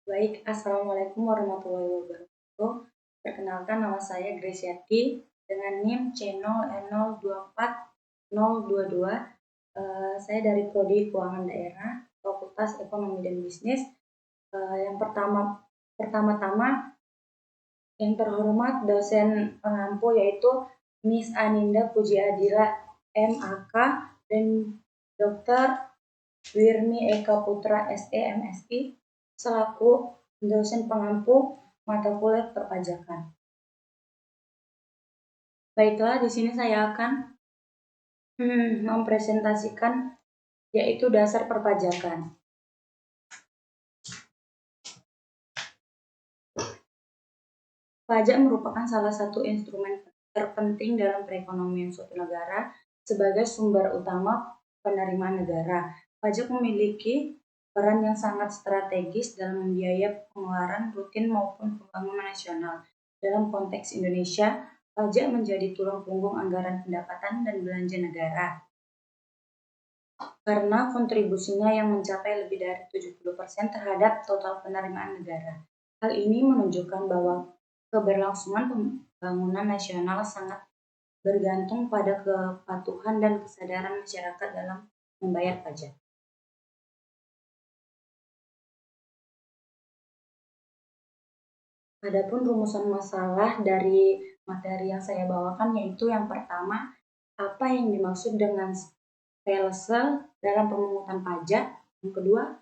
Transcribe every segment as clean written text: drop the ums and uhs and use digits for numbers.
Baik, Assalamualaikum warahmatullahi wabarakatuh. Perkenalkan, nama saya Gresiati dengan NIM C0N024022. Saya dari Prodi Keuangan Daerah, Fakultas Ekonomi dan Bisnis. Yang pertama-tama, yang terhormat dosen pengampu yaitu Miss Aninda Pujiadila MAK dan Dr. Wirmi Eka Putra SE MSI selaku dosen pengampu mata kuliah perpajakan. Baiklah, di sini saya akan mempresentasikan yaitu dasar perpajakan. Pajak merupakan salah satu instrumen terpenting dalam perekonomian suatu negara sebagai sumber utama penerimaan negara. Pajak memiliki peran yang sangat strategis dalam membiayai pengeluaran rutin maupun pembangunan nasional. Dalam konteks Indonesia, pajak menjadi tulang punggung anggaran pendapatan dan belanja negara. Karena kontribusinya yang mencapai lebih dari 70% terhadap total penerimaan negara. Hal ini menunjukkan bahwa keberlangsungan pembangunan nasional sangat bergantung pada kepatuhan dan kesadaran masyarakat dalam membayar pajak. Adapun rumusan masalah dari materi yang saya bawakan yaitu yang pertama, apa yang dimaksud dengan stelsel dalam pemungutan pajak? Yang kedua,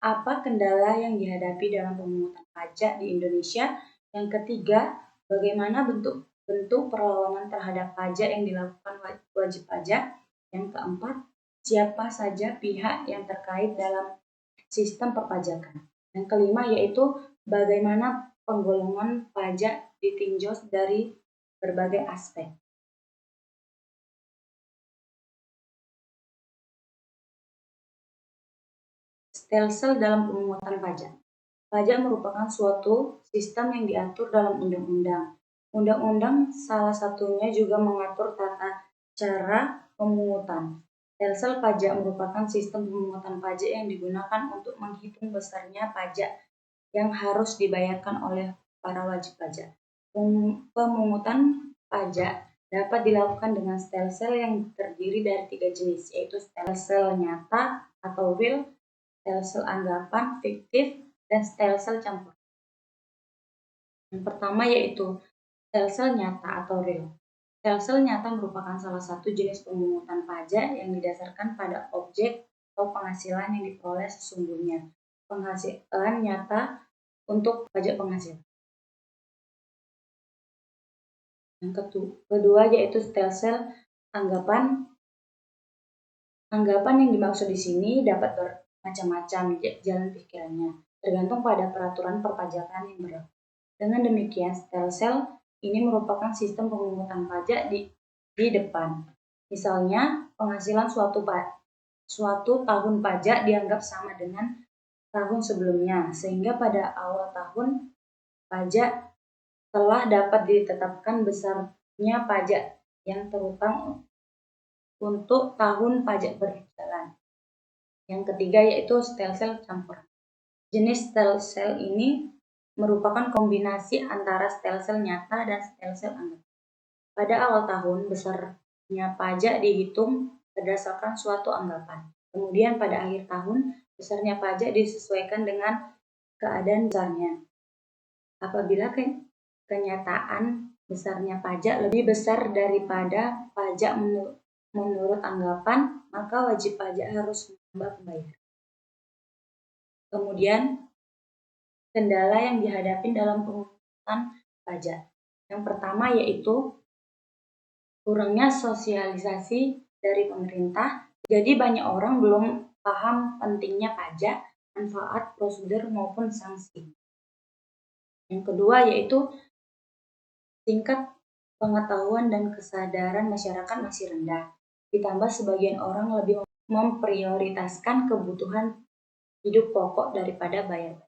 apa kendala yang dihadapi dalam pemungutan pajak di Indonesia? Yang ketiga, bagaimana bentuk perlawanan terhadap pajak yang dilakukan wajib pajak? Yang keempat, siapa saja pihak yang terkait dalam sistem perpajakan? Yang kelima yaitu bagaimana penggolongan pajak ditinjau dari berbagai aspek. Stelsel dalam pemungutan pajak. Pajak merupakan suatu sistem yang diatur dalam undang-undang. Undang-undang salah satunya juga mengatur tata cara pemungutan. Stelsel pajak merupakan sistem pemungutan pajak yang digunakan untuk menghitung besarnya pajak yang harus dibayarkan oleh para wajib pajak. Pemungutan pajak dapat dilakukan dengan stelsel yang terdiri dari 3 jenis, yaitu stelsel nyata atau real, stelsel anggapan fiktif, dan stelsel campur. Yang pertama yaitu stelsel nyata atau real. Stelsel nyata merupakan salah satu jenis pemungutan pajak yang didasarkan pada objek atau penghasilan yang diperoleh sesungguhnya. Penghasilan nyata untuk pajak penghasilan. Yang kedua yaitu stelsel anggapan. Anggapan yang dimaksud di sini dapat bermacam-macam jalan pikirannya, tergantung pada peraturan perpajakan yang berlaku. Dengan demikian, stelsel ini merupakan sistem pemungutan pajak di depan. Misalnya, penghasilan suatu tahun pajak dianggap sama dengan tahun sebelumnya, sehingga pada awal tahun pajak telah dapat ditetapkan besarnya pajak yang terutang untuk tahun pajak berjalan. Yang ketiga yaitu stelsel campuran. Jenis stelsel ini merupakan kombinasi antara stelsel nyata dan stelsel anggapan. Pada awal tahun, besarnya pajak dihitung berdasarkan suatu anggapan. Kemudian pada akhir tahun, besarnya pajak disesuaikan dengan keadaan besarnya. Apabila kenyataan besarnya pajak lebih besar daripada pajak menurut anggapan, maka wajib pajak harus menambah pembayaran. Kemudian, kendala yang dihadapi dalam pemungutan pajak. Yang pertama yaitu kurangnya sosialisasi dari pemerintah. Jadi banyak orang belum paham pentingnya pajak, manfaat, prosedur maupun sanksi. Yang kedua yaitu tingkat pengetahuan dan kesadaran masyarakat masih rendah. Ditambah sebagian orang lebih memprioritaskan kebutuhan hidup pokok daripada bayar.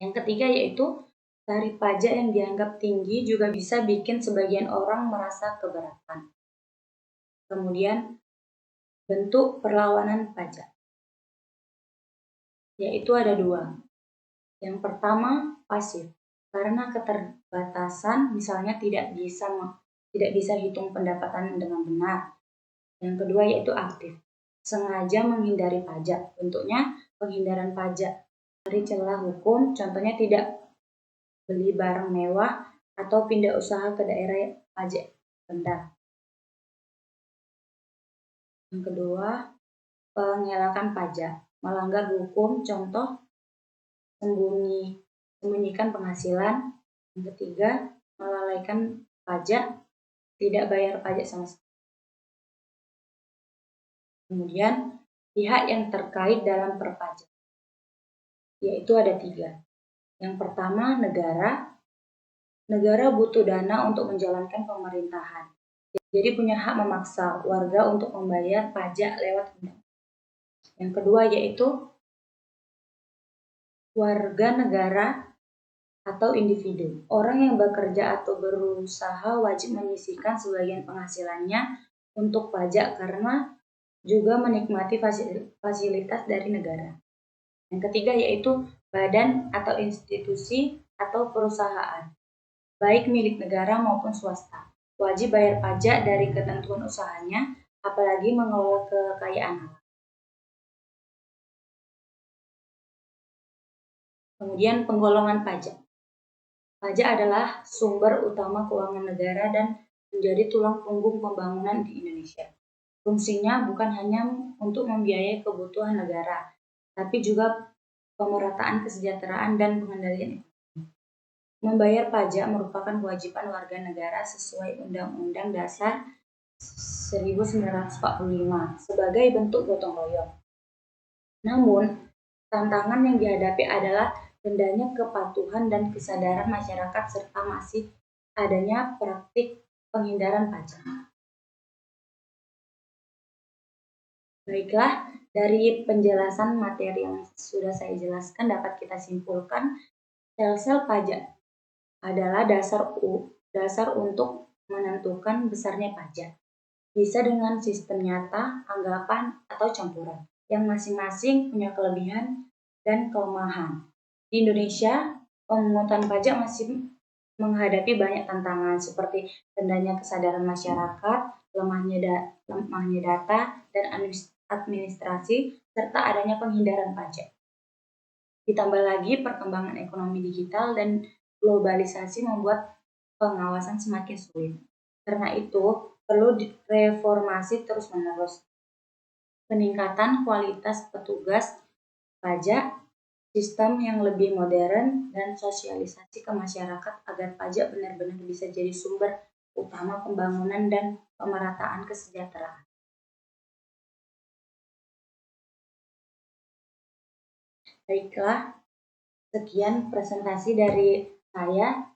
Yang ketiga yaitu tarif pajak yang dianggap tinggi juga bisa bikin sebagian orang merasa keberatan. Kemudian bentuk perlawanan pajak, yaitu ada dua. Yang pertama, pasif. Karena keterbatasan, misalnya tidak bisa hitung pendapatan dengan benar. Yang kedua yaitu aktif. Sengaja menghindari pajak. Bentuknya penghindaran pajak dari celah hukum, contohnya tidak beli barang mewah atau pindah usaha ke daerah pajak rendah. Yang kedua, pengelakan pajak, melanggar hukum, contoh sembunyikan penghasilan. Yang ketiga, melalaikan pajak, tidak bayar pajak sama sekali. Kemudian, pihak yang terkait dalam perpajakan, yaitu ada 3. Yang pertama, negara. Negara butuh dana untuk menjalankan pemerintahan. Jadi punya hak memaksa warga untuk membayar pajak lewat undang. Yang kedua yaitu warga negara atau individu. Orang yang bekerja atau berusaha wajib menyisihkan sebagian penghasilannya untuk pajak karena juga menikmati fasilitas dari negara. Yang ketiga yaitu badan atau institusi atau perusahaan, baik milik negara maupun swasta, wajib bayar pajak dari ketentuan usahanya, apalagi mengelola kekayaan alam. Kemudian penggolongan pajak. Pajak adalah sumber utama keuangan negara dan menjadi tulang punggung pembangunan di Indonesia. Fungsinya bukan hanya untuk membiayai kebutuhan negara, tapi juga pemerataan kesejahteraan dan pengendalian ekonomi. Membayar pajak merupakan kewajiban warga negara sesuai Undang-Undang Dasar 1945 sebagai bentuk gotong royong. Namun, tantangan yang dihadapi adalah rendahnya kepatuhan dan kesadaran masyarakat serta masih adanya praktik penghindaran pajak. Baiklah, dari penjelasan materi yang sudah saya jelaskan dapat kita simpulkan sel-sel pajak adalah dasar untuk menentukan besarnya pajak. Bisa dengan sistem nyata, anggapan, atau campuran, yang masing-masing punya kelebihan dan kelemahan. Di Indonesia, pemungutan pajak masih menghadapi banyak tantangan seperti rendahnya kesadaran masyarakat, lemahnya data dan administrasi, serta adanya penghindaran pajak. Ditambah lagi perkembangan ekonomi digital dan globalisasi membuat pengawasan semakin sulit. Karena itu, perlu reformasi terus-menerus. Peningkatan kualitas petugas pajak, sistem yang lebih modern, dan sosialisasi ke masyarakat agar pajak benar-benar bisa jadi sumber utama pembangunan dan pemerataan kesejahteraan. Baiklah, sekian presentasi dari saya.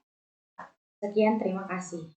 Sekian, terima kasih.